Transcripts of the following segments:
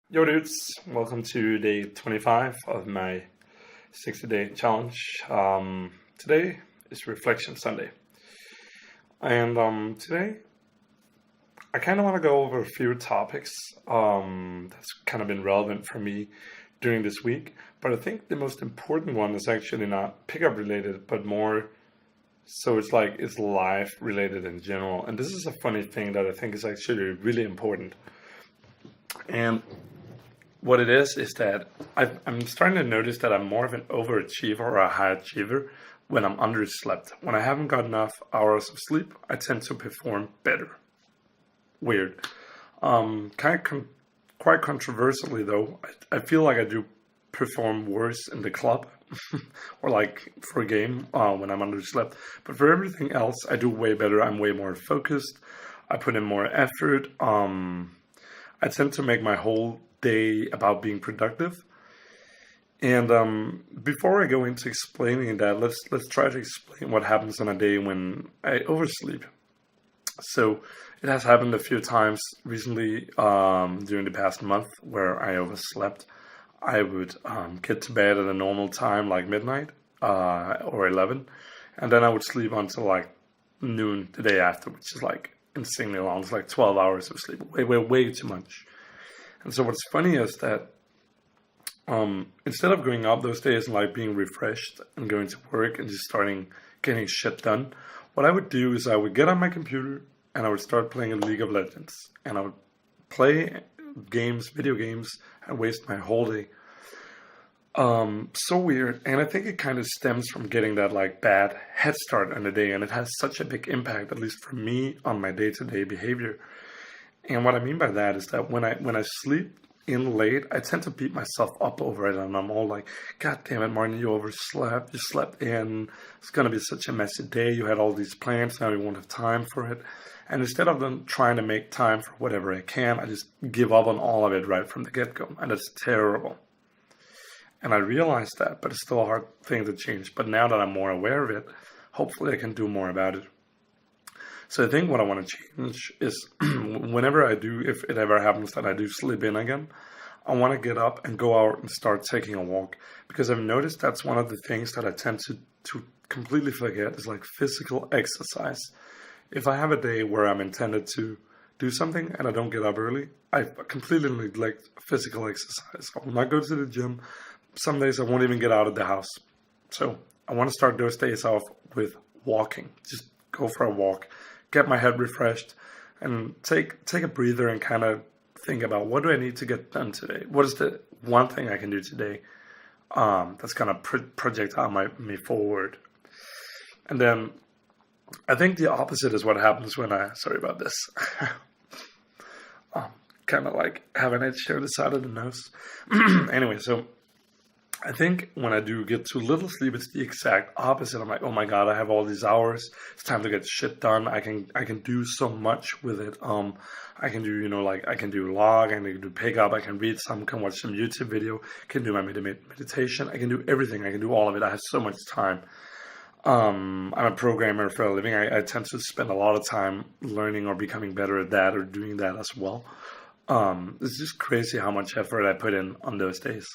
Yo dudes, welcome to day 25 of my 60-day challenge. Today is Reflection Sunday. And today I kind of want to go over a few topics that's kind of been relevant for me during this week. But I think the most important one is actually not pickup related, but more so it's life related in general. And this is a funny thing that I think is actually really important. And what it is that I'm starting to notice that I'm more of an overachiever or a high achiever when I'm underslept. When I haven't got enough hours of sleep, I tend to perform better. Weird. Quite controversially though, I feel like I do perform worse in the club or like for a game when I'm underslept. But for everything else, I do way better. I'm way more focused. I put in more effort. I tend to make my whole day about being productive. And before I go into explaining that, let's try to explain what happens on a day when I oversleep. So it has happened a few times recently during the past month where I overslept. I would get to bed at a normal time, like midnight or 11, and then I would sleep until like noon the day after, which is like insanely long. It's like 12 hours of sleep, way too much. And so what's funny is that instead of going out those days and like being refreshed and going to work and just starting getting shit done, what I would do is I would get on my computer and I would start playing League of Legends. And I would play games, video games, and waste my whole day. So weird. And I think it kind of stems from getting that like bad head start on the day. And it has such a big impact, at least for me, on my day-to-day behavior. And what I mean by that is that when I sleep in late, I tend to beat myself up over it, and I'm all like, "God damn it, Martin, you overslept. You slept in. It's gonna be such a messy day. You had all these plans. Now you won't have time for it." And instead of then trying to make time for whatever I can, I just give up on all of it right from the get-go, and it's terrible. And I realized that, but it's still a hard thing to change. But now that I'm more aware of it, hopefully I can do more about it. So I think what I want to change is whenever I do, if it ever happens that I do sleep in again, I want to get up and go out and start taking a walk. Because I've noticed that's one of the things that I tend to completely forget is like physical exercise. If I have a day where I'm intended to do something and I don't get up early, I completely neglect physical exercise. I will not go to the gym. Some days I won't even get out of the house. So I want to start those days off with walking. Just go for a walk. Get my head refreshed, and take a breather and kind of think about what do I need to get done today? What is the one thing I can do today that's going to project me forward? And then I think the opposite is what happens when sorry about this, kind of like have an itch here on the side of the nose. Anyway, so I think when I do get too little sleep, it's the exact opposite. I'm like, oh my God, I have all these hours. It's time to get shit done. I can do so much with it. I can do, I can do log, I can do pickup, I can read some, can watch some YouTube video, can do my meditation. I can do everything. I can do all of it. I have so much time. I'm a programmer for a living. I tend to spend a lot of time learning or becoming better at that or doing that as well. It's just crazy how much effort I put in on those days.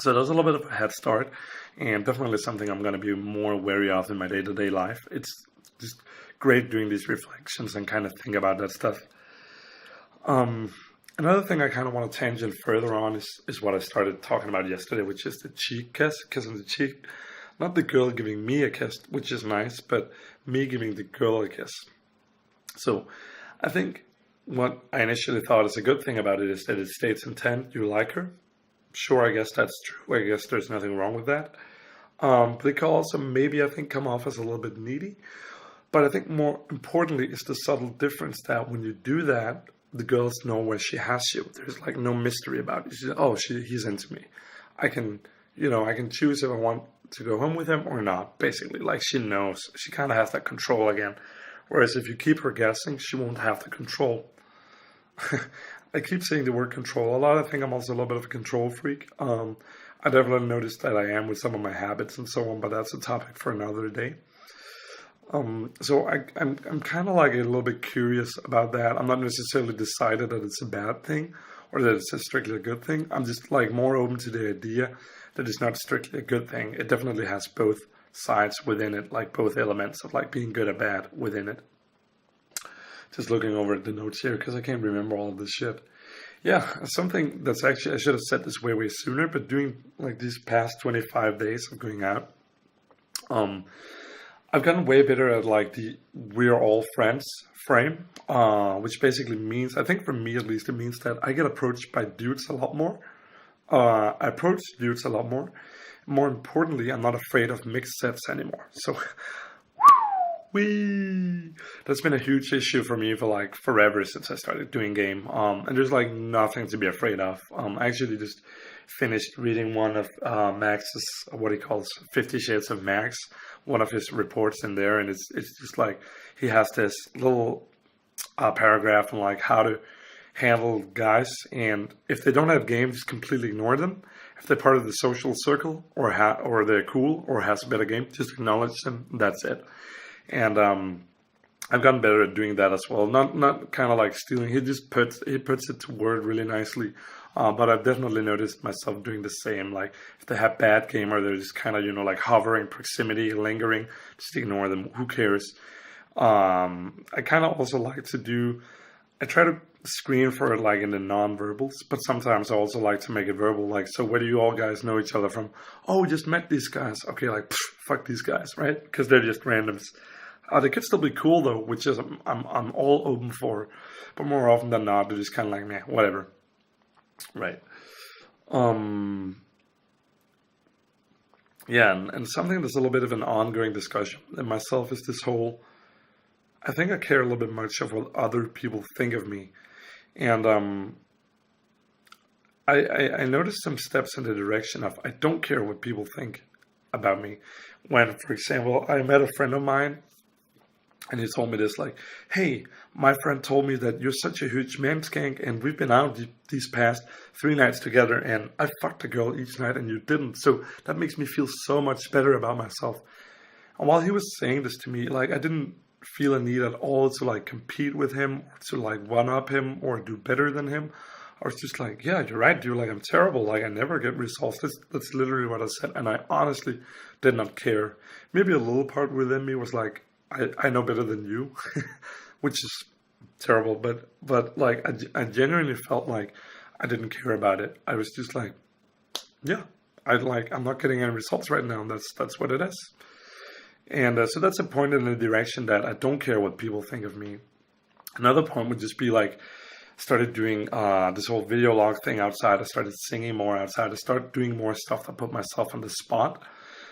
So there's a little bit of a head start, and definitely something I'm going to be more wary of in my day-to-day life. It's just great doing these reflections and kind of think about that stuff. Another thing I kind of want to tangent further on is what I started talking about yesterday, which is the cheek kiss on the cheek. Not the girl giving me a kiss, which is nice, but me giving the girl a kiss. So I think what I initially thought is a good thing about it is that it states intent, you like her. Sure, I guess that's true. I guess there's nothing wrong with that. But it can also maybe, I think, come off as a little bit needy. But I think more importantly is the subtle difference that when you do that, the girls know where she has you. There's like no mystery about it. He's into me. I can choose if I want to go home with him or not, basically. Like she knows. She kind of has that control again. Whereas if you keep her guessing, she won't have the control. I keep saying the word control a lot. I think I'm also a little bit of a control freak. I definitely noticed that I am with some of my habits and so on, but that's a topic for another day. So I'm kind of like a little bit curious about that. I'm not necessarily decided that it's a bad thing or that it's a strictly a good thing. I'm just like more open to the idea that it's not strictly a good thing. It definitely has both sides within it, like both elements of like being good or bad within it. Just looking over at the notes here because I can't remember all of this shit. Yeah, something that's actually, I should have said this way sooner, but doing like these past 25 days of going out, I've gotten way better at like the we're all friends frame, which basically means, I think for me at least, it means that I get approached by dudes a lot more. I approach dudes a lot more. More importantly, I'm not afraid of mixed sets anymore. So, that's been a huge issue for me for like forever since I started doing game. And there's like nothing to be afraid of. I actually just finished reading one of Max's, what he calls 50 Shades of Max, one of his reports in there, and it's just like he has this little paragraph on like how to handle guys, and if they don't have game, just completely ignore them. If they're part of the social circle or they're cool or has a better game, just acknowledge them. That's it. And I've gotten better at doing that as well. Not kind of like stealing. He puts it to word really nicely. But I've definitely noticed myself doing the same. Like if they have bad game or they're just kind of, like hovering, proximity, lingering, just ignore them. Who cares? I kind of also like to I try to screen for it like in the non-verbals, but sometimes I also like to make it verbal. Like, so where do you all guys know each other from? Oh, we just met these guys. Okay, like, fuck these guys, right? Because they're just randoms. They could still be cool though, which is I'm all open for, but more often than not, they're just kind of like, meh, whatever. Right. Yeah, and something that's a little bit of an ongoing discussion in myself is this whole, I think I care a little bit much of what other people think of me. And I noticed some steps in the direction of I don't care what people think about me. When, for example, I met a friend of mine and he told me this, like, hey, my friend told me that you're such a huge man skank and we've been out these past 3 nights together and I fucked a girl each night and you didn't. So that makes me feel so much better about myself. And while he was saying this to me, like, I didn't feel a need at all to like compete with him or to like one up him or do better than him. I was just like, yeah, you're right, dude. Like, I'm terrible. Like, I never get results. That's literally what I said. And I honestly did not care. Maybe a little part within me was like, I know better than you, which is terrible. But like, I genuinely felt like I didn't care about it. I was just like, yeah, I'm not getting any results right now. And that's what it is. And so that's a point in the direction that I don't care what people think of me. Another point would just be like, started doing this whole video log thing outside. I started singing more outside. I started doing more stuff that put myself on the spot.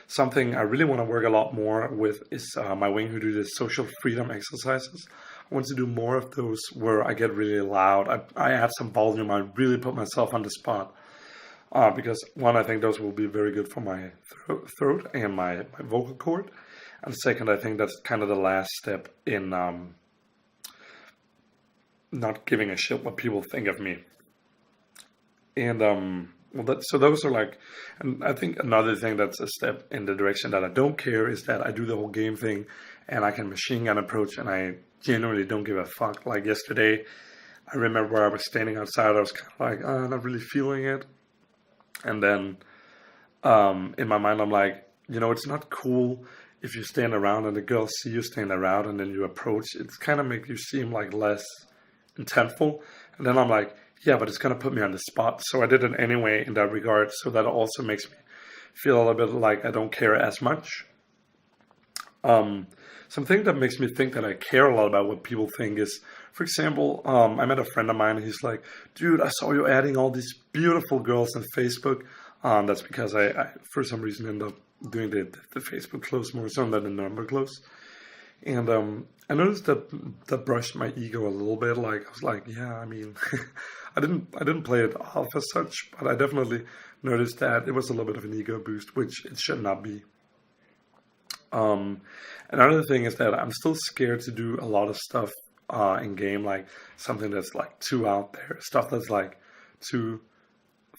Something I really want to work a lot more with is my wing who do the social freedom exercises. I want to do more of those where I get really loud. I add some volume. I really put myself on the spot. Because one, I think those will be very good for my throat and my vocal cord. And second, I think that's kind of the last step in not giving a shit what people think of me. And so those are like, and I think another thing that's a step in the direction that I don't care is that I do the whole game thing and I can machine gun approach and I genuinely don't give a fuck. Like yesterday, I remember where I was standing outside, I was kind of like, oh, not really feeling it. And then in my mind, I'm like, it's not cool if you stand around and the girls see you stand around and then you approach. It's kind of make you seem like less intentful. And then I'm like, yeah, but it's going to put me on the spot. So I did it anyway in that regard. So that also makes me feel a little bit like I don't care as much. Something that makes me think that I care a lot about what people think is, for example, I met a friend of mine and he's like, dude, I saw you adding all these beautiful girls on Facebook. That's because I for some reason, end up doing the Facebook close more so than the number close. And I noticed that brushed my ego a little bit. Like, I was like, yeah, I mean, I didn't play it off as such, but I definitely noticed that it was a little bit of an ego boost, which it should not be. Another thing is that I'm still scared to do a lot of stuff in game, like something that's like too out there, stuff that's like too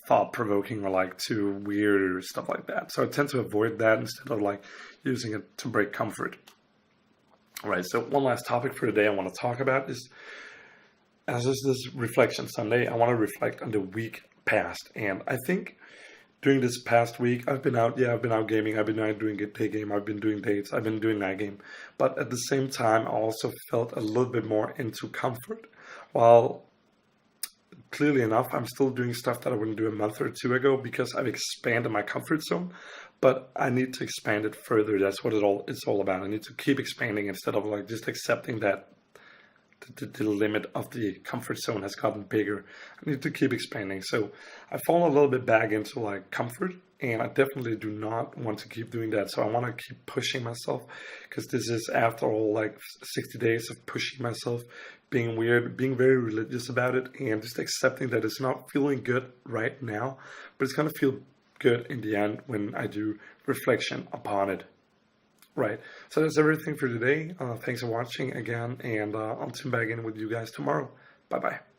thought-provoking or like too weird or stuff like that. So I tend to avoid that instead of like using it to break comfort. All right, so one last topic for today I want to talk about is as is this reflection Sunday, I want to reflect on the week past. And I think during this past week, I've been out gaming, I've been out doing a day game, I've been doing dates, I've been doing night game. But at the same time, I also felt a little bit more into comfort. While clearly enough, I'm still doing stuff that I wouldn't do a month or two ago because I've expanded my comfort zone. But I need to expand it further. That's what it's all about. I need to keep expanding instead of like just accepting that the limit of the comfort zone has gotten bigger. I need to keep expanding. So I fall a little bit back into like comfort, and I definitely do not want to keep doing that. So I want to keep pushing myself, because this is, after all, like 60 days of pushing myself, being weird, being very religious about it, and just accepting that it's not feeling good right now, but it's going to feel good in the end when I do reflection upon it. Right. So that's everything for today. Thanks for watching again, and I'll tune back in with you guys tomorrow. Bye-bye.